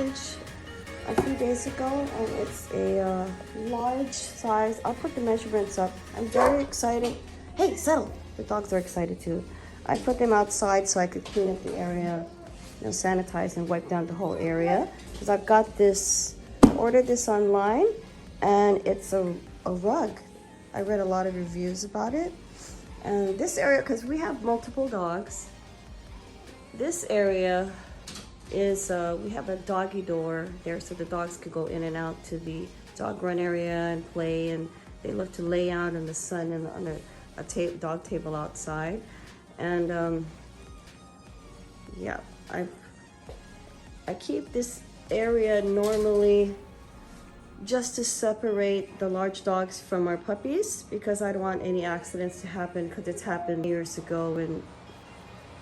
package a few days ago, and it's a large size. I'll put the measurements up. I'm very excited. Hey, settle! The dogs are excited too. I put them outside so I could clean up the area, sanitize and wipe down the whole area. Because I've got this, ordered this online, and it's a rug. I read a lot of reviews about it. And this area, because we have multiple dogs, this area is, we have a doggy door there so the dogs could go in and out to the dog run area and play, and they love to lay out in the sun and on a dog table outside. And yeah, I keep this area normally just to separate the large dogs from our puppies, because I don't want any accidents to happen, because it's happened years ago when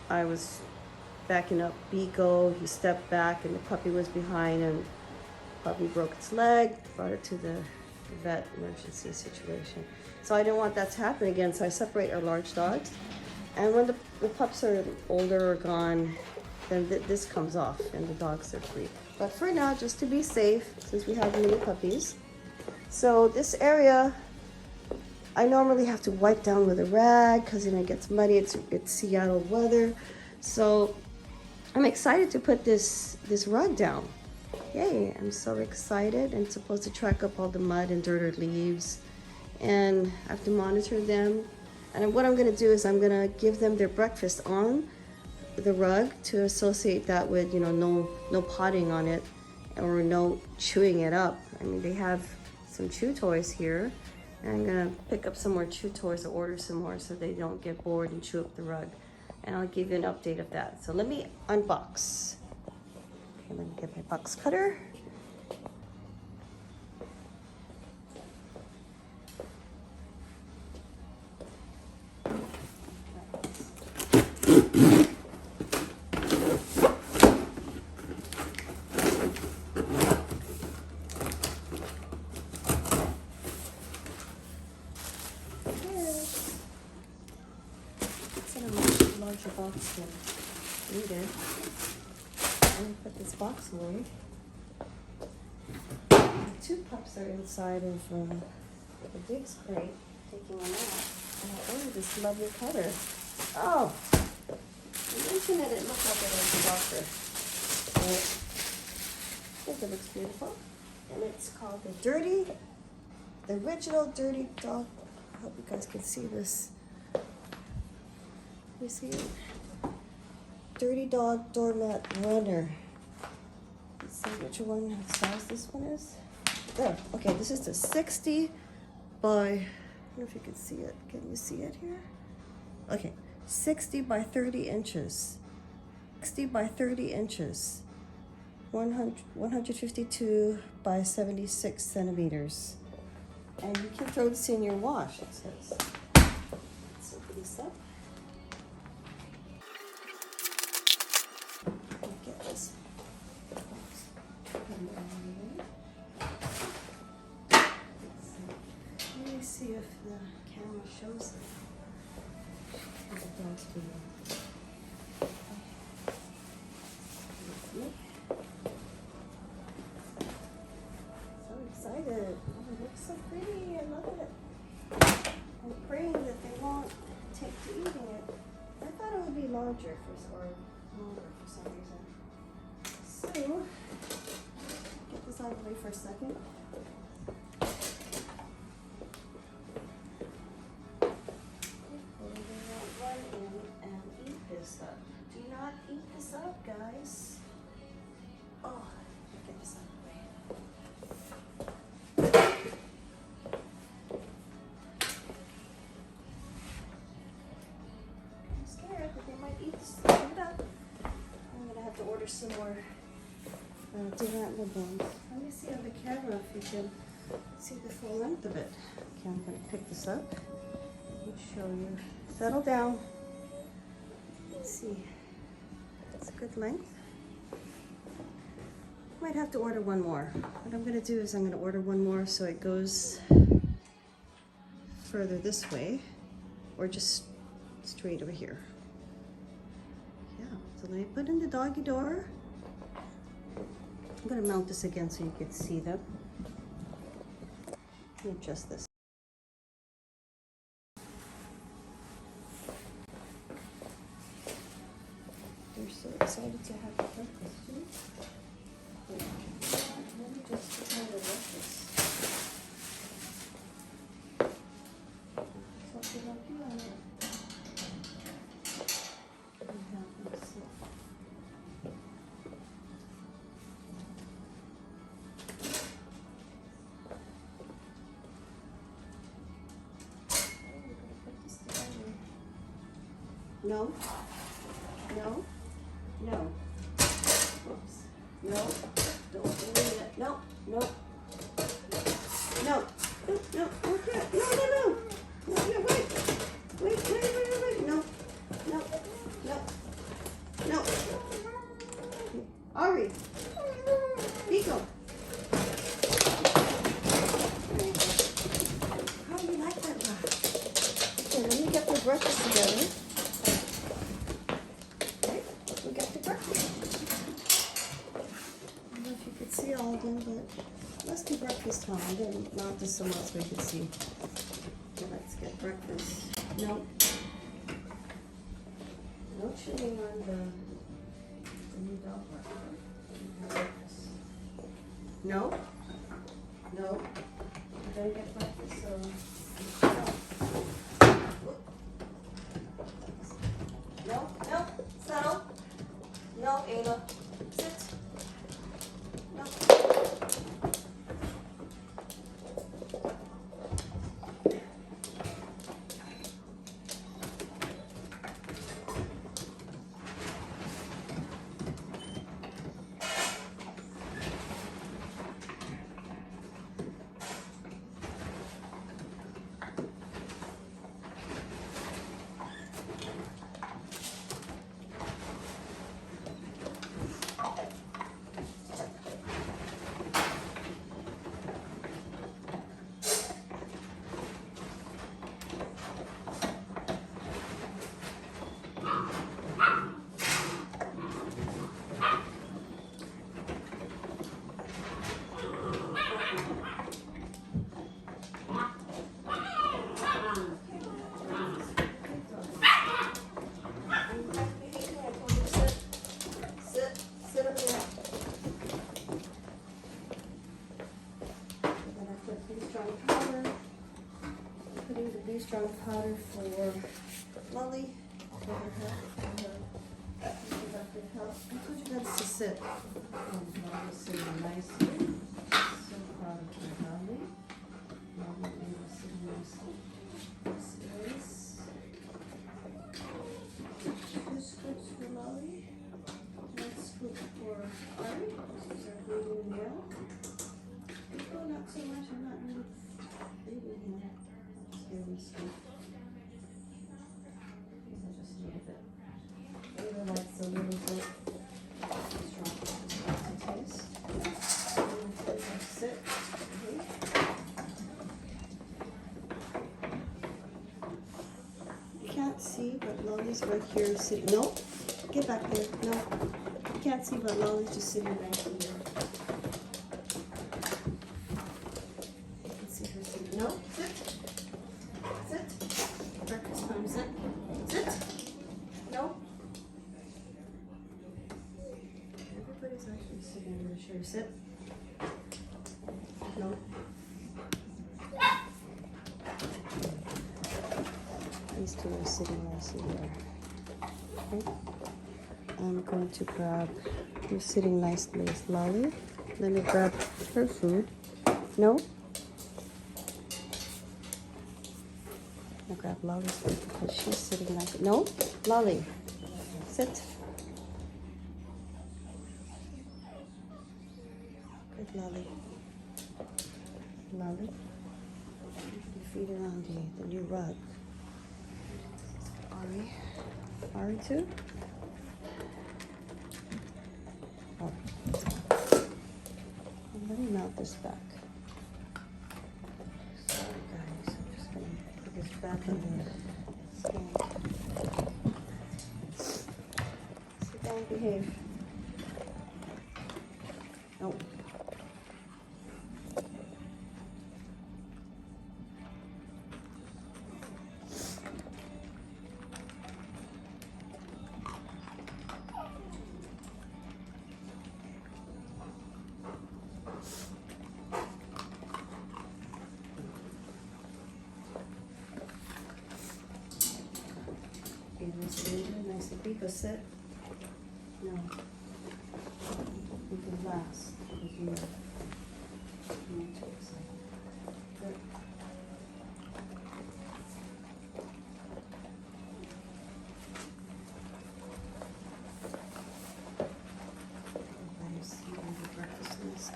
I was backing up Beagle. He stepped back and the puppy was behind, and the puppy broke its leg, brought it to the vet emergency situation. So I didn't want that to happen again, so I separate our large dogs. And when the pups are older or gone, then this comes off and the dogs are free. But for now, just to be safe, since we have many puppies. So this area, I normally have to wipe down with a rag because it gets muddy. It's Seattle weather. So I'm excited to put this rug down. Yay, I'm so excited. I'm supposed to track up all the mud and dirt or leaves, and I have to monitor them. And what I'm gonna do is I'm gonna give them their breakfast on the rug to associate that with, no potting on it or no chewing it up. I mean, they have some chew toys here, and I'm gonna pick up some more chew toys or order some more so they don't get bored and chew up the rug. And I'll give you an update of that. So let me unbox. Okay, let me get my box cutter. Larger box than needed. I'm gonna put this box away. The two pups are inside of the big crate, taking them out. And I ordered this lovely cutter. Oh, you mentioned that it looked like it was darker. But I think it looks beautiful. And it's called the original Dirty Dog. I hope you guys can see this. You see it? Dirty Dog Doormat Runner. Let's see which one size this one is. There. Okay, this is the 60 by, I don't know if you can see it. Can you see it here? Okay, 60 by 30 inches. 60 by 30 inches. 152 by 76 centimeters. And you can throw this in your wash, it says. Let's open this up. Get this box. Let me see if the camera shows it. The dogs do that. So excited. Oh, it looks so pretty. I love it. I'm praying that they won't take to eating it. I thought it would be larger or smaller for some reason. So, get this out of the way for a second. They won't run in and eat this up. Do not eat this up, guys. Oh, get this out of the way. I'm scared that they might eat it up. I'm gonna have to order some more Durant bones. Let me see on the camera if you can see the full length of it. Okay, I'm gonna pick this up and show you. Settle down. Let's see. It's a good length. Might have to order one more. What I'm gonna do is I'm gonna order one more so it goes further this way, or just straight over here. Yeah, so let me put in the doggy door. I'm gonna mount this again so you can see them. Let me adjust this. They're so excited to have breakfast too. Let me just try to rush this. Something like you on it. No, no, no. Oops. No, don't believe it. No, no, no, no, okay. No, no, no. No, no, wait, no, no, no, no. Ari, Nico. How do you like that one? Okay, let me get the breakfast together. See all of them, but let's do breakfast time. I'm going to mount this somewhere so you can see. Okay, let's get breakfast. No. No chewing on the new dog breakfast. No. No. I'm going to get breakfast, so. No. No. Settle. No, Ayla. Sit. Strong powder for Lolly, for her reproductive health. I told you guys to sit. Lolly's sitting nicely. So proud of her, Lolly. Lolly is sitting nicely. This is two scoops for Lolly. One scoop for Ari. This is our bleeding nail. Oh, not so much. I'm not really bleeding here. Really sweet. Just a little bit. Ava likes a little bit strong to taste. Sit. You can't see, but Lolly's right here sitting. No, get back there. No, you can't see, but Lolly's just sitting right here. You can see her sitting. No, sit. Breakfast time, sit. Sit. No. Everybody's actually sitting in the chair. Sit. No. These two are sitting nicely there. Okay. I'm going to grab, you're sitting nicely with Lolly. Let me grab her food. No. I'll grab Lolly's food because she's sitting like no, Lolly, sit. Good Lolly. Lolly. Your feet are on the new rug. Ari. Ari too? Oh. Let me mount this back. Back in the stand. Sit down, behave. Oh. Nice because set. No. You can last because you're not too excited. Good. Everybody's eating the breakfast list.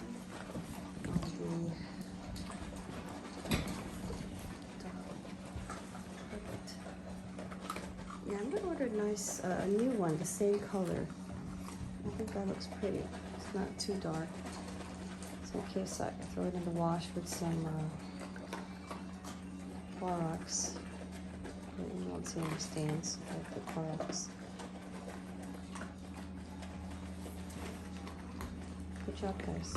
Perfect. Yeah, I'm gonna order a new one, the same color. I think that looks pretty. It's not too dark. So in case I throw it in the wash with some Clorox. You won't see any stains like the Clorox. Good job, guys.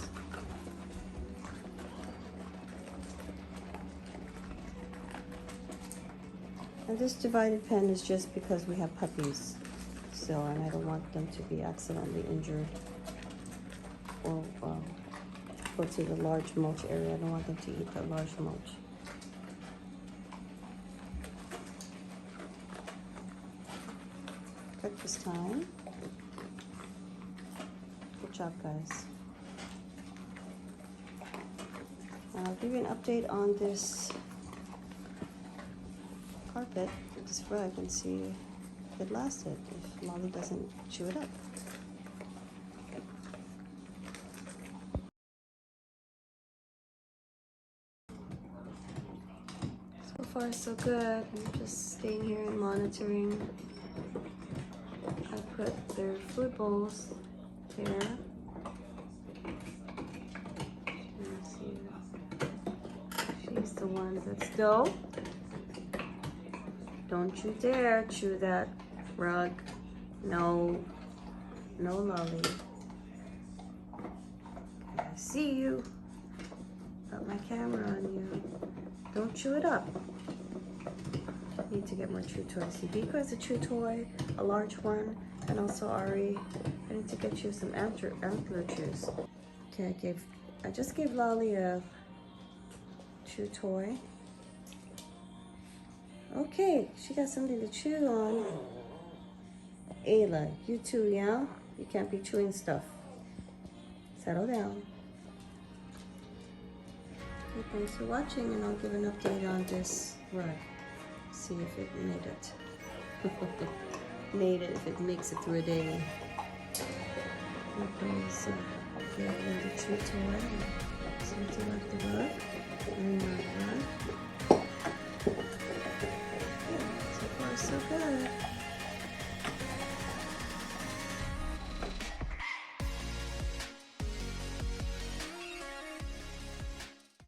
And this divided pen is just because we have puppies still, and I don't want them to be accidentally injured or go to the large mulch area. I don't want them to eat the large mulch. Breakfast time. Good job, guys. And I'll give you an update on this carpet, this rug, and see if it lasted, if Molly doesn't chew it up. So far so good. I'm just staying here and monitoring. I put their food bowls there. Let's see. She's the one that's still. Don't you dare chew that rug. No. No, Lolly. I see you. Got my camera on you. Don't chew it up. Need to get more chew toys. Hibiko has a chew toy, a large one, and also Ari. I need to get you some antler chews. Okay, I just gave Lolly a chew toy. Okay, she got something to chew on. Ayla, you too, yeah? You can't be chewing stuff. Settle down. Okay, thanks for watching, and I'll give an update on this rug. See if it made it. Made it, if it makes it through a day. Okay, so we have the chew toy. So to like the rug. And the rug.